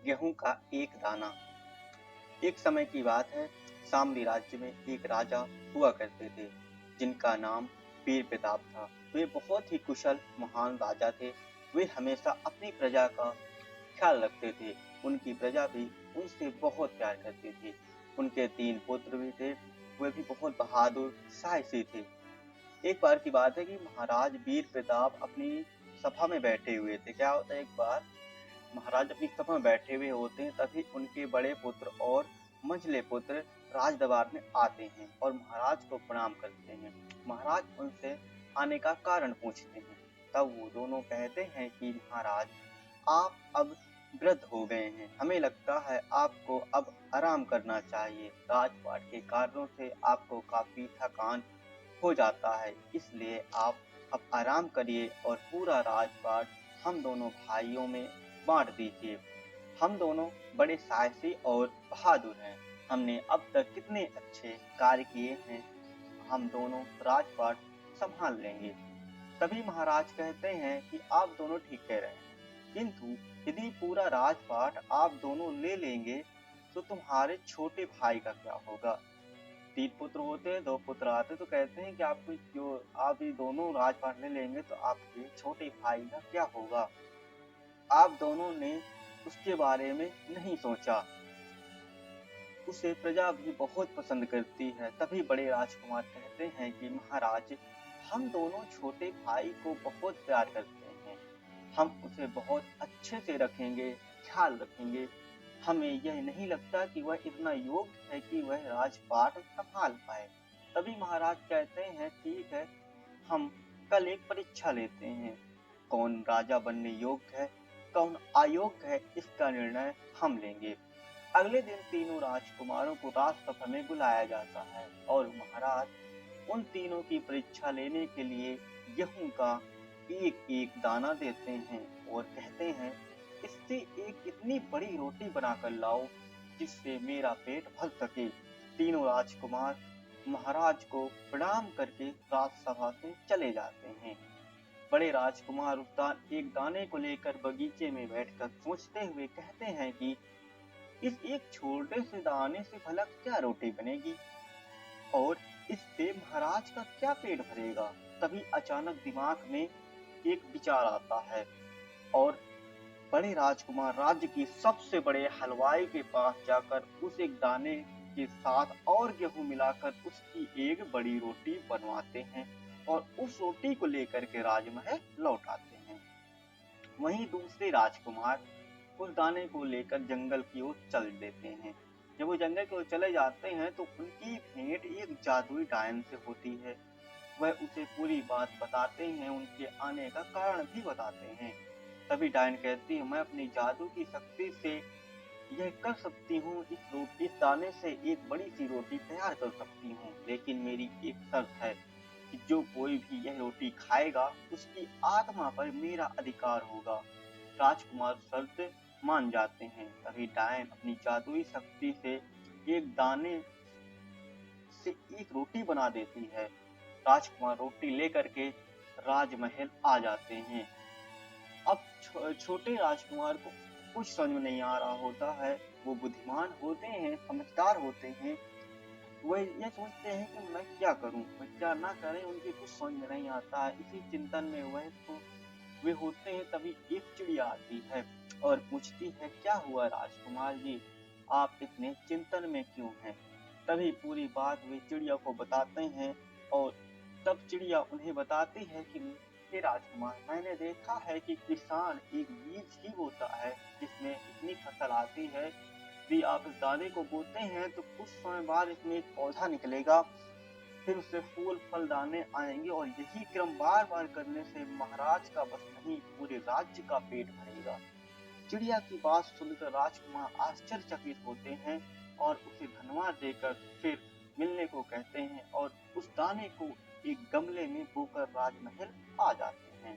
गेहूं का एक दाना। एक समय की बात है, शामली राज्य में एक राजा हुआ करते थे जिनका नाम वीर प्रताप था। वे बहुत ही कुशल महान राजा थे। वे हमेशा अपनी प्रजा का ख्याल रखते थे। उनकी प्रजा भी उनसे बहुत प्यार करती थी। उनके 3 पुत्र भी थे। वे भी बहुत बहादुर साहसी थे। एक बार की बात है कि महाराज वीर प्रताप अपनी सभा में बैठे हुए थे। क्या होता है, एक बार महाराज अपनी सभा में बैठे हुए होते हैं, तभी उनके बड़े पुत्र और मंझले पुत्र राजदरबार में आते हैं और महाराज को प्रणाम करते हैं। महाराज उनसे आने का कारण पूछते हैं। तब वो दोनों कहते हैं कि महाराज, आप अब वृद्ध हो गए हैं, हमें लगता है आपको अब आराम करना चाहिए। राजपाट के कारणों से आपको काफी थकान हो जाता है, इसलिए आप अब आराम करिए और पूरा राजपाट हम दोनों भाइयों में बांट दीजिए। हम दोनों बड़े साहसी और बहादुर हैं। हमने अब तक कितने अच्छे कार्य किए हैं, हम दोनों राजपाट संभाल लेंगे। तभी महाराज कहते हैं कि आप दोनों ठीक कह रहे हैं, किंतु यदि पूरा राजपाट आप दोनों ले लेंगे तो तुम्हारे छोटे भाई का क्या होगा। 3 पुत्र होते हैं, 2 पुत्र आते तो कहते हैं कि आप ये दोनों राजपाट ले लेंगे तो आपके छोटे भाई का क्या होगा। आप दोनों ने उसके बारे में नहीं सोचा। उसे प्रजा भी बहुत पसंद करती है। तभी बड़े राजकुमार कहते हैं कि महाराज, हम दोनों छोटे भाई को बहुत प्यार करते हैं। हम उसे बहुत अच्छे से रखेंगे, ख्याल रखेंगे। हमें यह नहीं लगता कि वह इतना योग्य है कि वह राजपाट संभाल पाए। तभी महाराज कहते हैं, ठीक है, हम कल एक परीक्षा लेते हैं। कौन राजा बनने योग्य है, कौन अयोग्य है, इसका निर्णय हम लेंगे। अगले दिन तीनों राजकुमारों को राजसभा में बुलाया जाता है और महाराज उन तीनों की परीक्षा लेने के लिए गेहूं का एक एक दाना देते हैं और कहते हैं, इससे एक इतनी बड़ी रोटी बनाकर लाओ जिससे मेरा पेट भर सके। तीनों राजकुमार महाराज को प्रणाम करके राजसभा से चले जाते हैं। बड़े राजकुमार एक दाने को लेकर बगीचे में बैठकर सोचते हुए कहते हैं कि इस एक छोटे से दाने से भला क्या रोटी बनेगी और इससे महाराज का क्या पेट भरेगा। तभी अचानक दिमाग में एक विचार आता है और बड़े राजकुमार राज्य की सबसे बड़े हलवाई के पास जाकर उस एक दाने के साथ और गेहूं मिलाकर उसकी एक बड़ी रोटी बनवाते हैं और उस रोटी को लेकर के राजमहल लौट आते हैं। वहीं दूसरे राजकुमार उस दाने को लेकर जंगल की ओर चल देते हैं। जब वो जंगल की ओर चले जाते हैं तो उनकी भेंट एक जादुई डायन से होती है। वह उसे पूरी बात बताते हैं, उनके आने का कारण भी बताते हैं। तभी डायन कहती है, मैं अपनी जादू की शक्ति से यह कर सकती हूँ, इस दाने से एक बड़ी सी रोटी तैयार कर सकती हूँ, लेकिन मेरी एक शर्त है कि जो कोई भी यह रोटी खाएगा उसकी आत्मा पर मेरा अधिकार होगा। राजकुमार शर्त मान जाते हैं। तभी डायन अपनी जादुई शक्ति से एक दाने से एक रोटी बना देती है। राजकुमार रोटी लेकर के राजमहल आ जाते हैं। अब छोटे राजकुमार को कुछ समझ में नहीं आ रहा होता है। वो बुद्धिमान होते हैं, समझदार होते हैं। वह ये सोचते हैं कि मैं क्या करूं, मैं क्या ना करें, उनके कुछ समझ में नहीं आता है। इसी चिंतन में वे होते हैं। तभी एक चिड़िया आती है और पूछती है, क्या हुआ राजकुमार जी, आप इतने चिंतन में क्यों हैं। तभी पूरी बात वे चिड़िया को बताते हैं और तब चिड़िया उन्हें बताती है कि हे राजकुमार, मैंने देखा है कि किसान एक बीज ही बोता है जिसमें इतनी फसल आती है। यदि आप इस दाने को बोते हैं तो कुछ समय बाद इसमें एक पौधा निकलेगा, फिर उससे फूल फल दाने आएंगे और यही क्रम बार बार करने से महाराज का बस नहीं, पूरे राज्य का पेट भरेगा। चिड़िया की बात सुनकर राजकुमार आश्चर्यचकित होते हैं और उसे धन्यवाद देकर फिर मिलने को कहते हैं और उस दाने को एक गमले में बोकर राजमहल आ जाते हैं।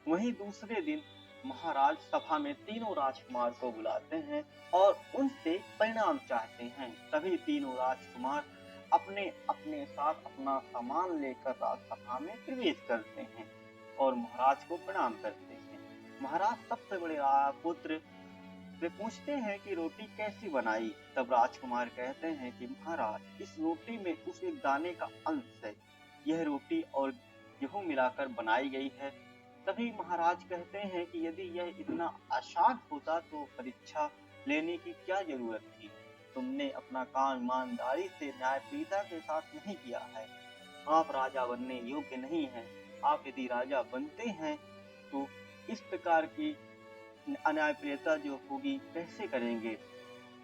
वहीं दूसरे दिन महाराज सभा में तीनों राजकुमार को बुलाते हैं और उनसे परिणाम चाहते हैं। तभी तीनों राजकुमार अपने अपने साथ अपना सामान लेकर राजसभा में प्रवेश करते हैं और महाराज को प्रणाम करते हैं। महाराज सबसे बड़े पुत्र वे पूछते हैं कि रोटी कैसी बनाई। तब राजकुमार कहते हैं कि महाराज, इस रोटी में उस एक दाने का अंश है। यह रोटी और गेहूं मिलाकर बनाई गई है। तभी महाराज कहते हैं कि यदि यह इतना आसान होता तो परीक्षा लेने की क्या जरूरत थी। तुमने अपना काम ईमानदारी से न्यायप्रियता के साथ नहीं किया है। आप राजा बनने योग्य नहीं हैं। आप यदि राजा बनते हैं तो इस प्रकार की अन्यायप्रियता जो होगी कैसे करेंगे।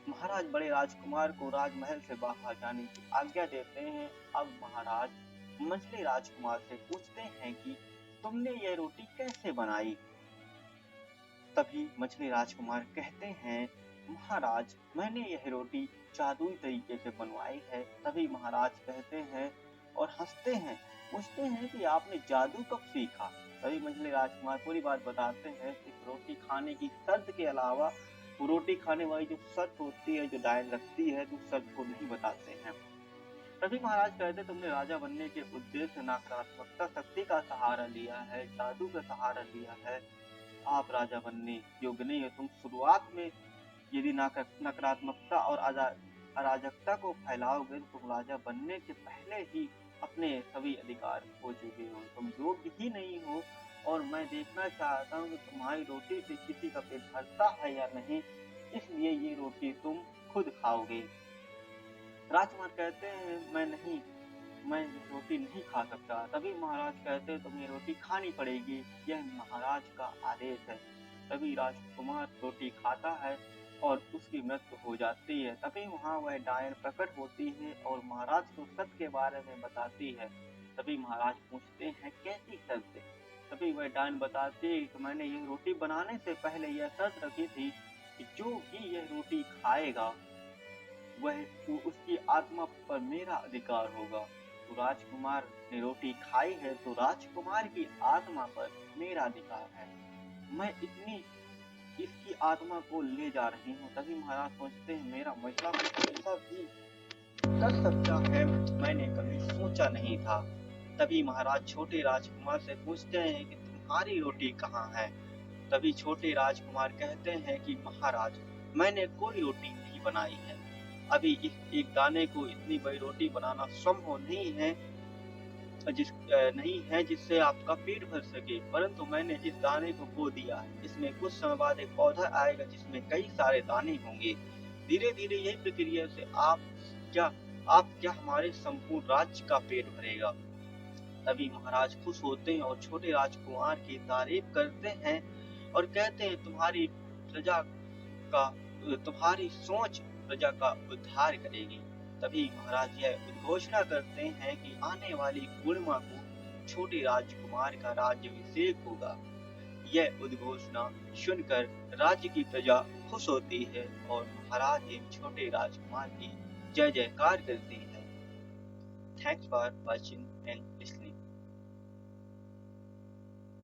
महाराज बड़े राजकुमार को राजमहल से बाहर जाने की आज्ञा देते हैं। अब महाराज मछली राजकुमार से पूछते हैं कि तुमने यह रोटी कैसे बनाई। तभी मछली राजकुमार कहते हैं, महाराज, मैंने यह रोटी जादुई तरीके से बनवाई है। तभी महाराज कहते हैं और हंसते हैं, पूछते हैं कि आपने जादू कब सीखा। तभी मछली राजकुमार पूरी बात बताते हैं कि रोटी खाने की शर्त के अलावा वो रोटी खाने वाली जो शर्त होती है, जो डायन रखती है, तो शर्त को नहीं बताते हैं। तभी महाराज कहते, तुमने राजा बनने के उद्देश्य से नकारात्मकता शक्ति का सहारा लिया है, जादू का सहारा लिया है। आप राजा बनने योग्य नहीं है। तुम शुरुआत में यदि नकारात्मकता और अराजकता को फैलाओगे तो तुम राजा बनने के पहले ही अपने सभी अधिकार खो चुके हो। तुम योग्य ही नहीं हो और मैं देखना चाहता हूँ कि तुम्हारी रोटी से किसी का पेट भरता है या नहीं, इसलिए ये रोटी तुम खुद खाओगे। राजकुमार कहते हैं, मैं रोटी नहीं खा सकता। तभी महाराज कहते हैं, तुम्हें रोटी खानी पड़ेगी, यह महाराज का आदेश है। तभी राजकुमार रोटी खाता है और उसकी मृत्यु हो जाती है। तभी वहाँ वह डायन प्रकट होती है और महाराज को सत्य के बारे में बताती है। तभी महाराज पूछते हैं, कैसी शर्त? तभी वह डायन बताती है कि मैंने यह रोटी बनाने से पहले यह शर्त रखी थी कि जो भी यह रोटी खाएगा वह उसकी आत्मा पर मेरा अधिकार होगा। तो राजकुमार ने रोटी खाई है तो राजकुमार की आत्मा पर मेरा अधिकार है। मैं इसकी आत्मा को ले जा रही हूँ। तभी महाराज सोचते हैं, मेरा मसला ऐसा भी कर सकता है, मैंने कभी सोचा नहीं था। तभी महाराज छोटे राजकुमार से पूछते हैं कि तुम्हारी रोटी कहाँ है। तभी छोटे राजकुमार कहते हैं कि महाराज, मैंने कोई रोटी नहीं बनाई है। अभी इस एक दाने को इतनी बड़ी रोटी बनाना संभव नहीं है जिससे आपका पेट भर सके, परंतु मैंने इस दाने को बो दिया है। इसमें कुछ समय बाद एक पौधा आएगा जिसमें कई सारे दाने होंगे। धीरे धीरे यही प्रक्रिया से आप क्या हमारे संपूर्ण राज्य का पेट भरेगा। तभी महाराज खुश होते हैं और छोटे राजकुमार की तारीफ करते हैं और कहते हैं, तुम्हारी सोच प्रजा का उद्धार करेगी। तभी महाराज यह उद्घोषणा करते हैं कि आने वाली पूर्णिमा को छोटे राजकुमार का राज्याभिषेक होगा। यह उद्घोषणा सुनकर राज्य की प्रजा खुश होती है और महाराज एवं छोटे राजकुमार की जय जयकार करती है। Thanks for watching and listening.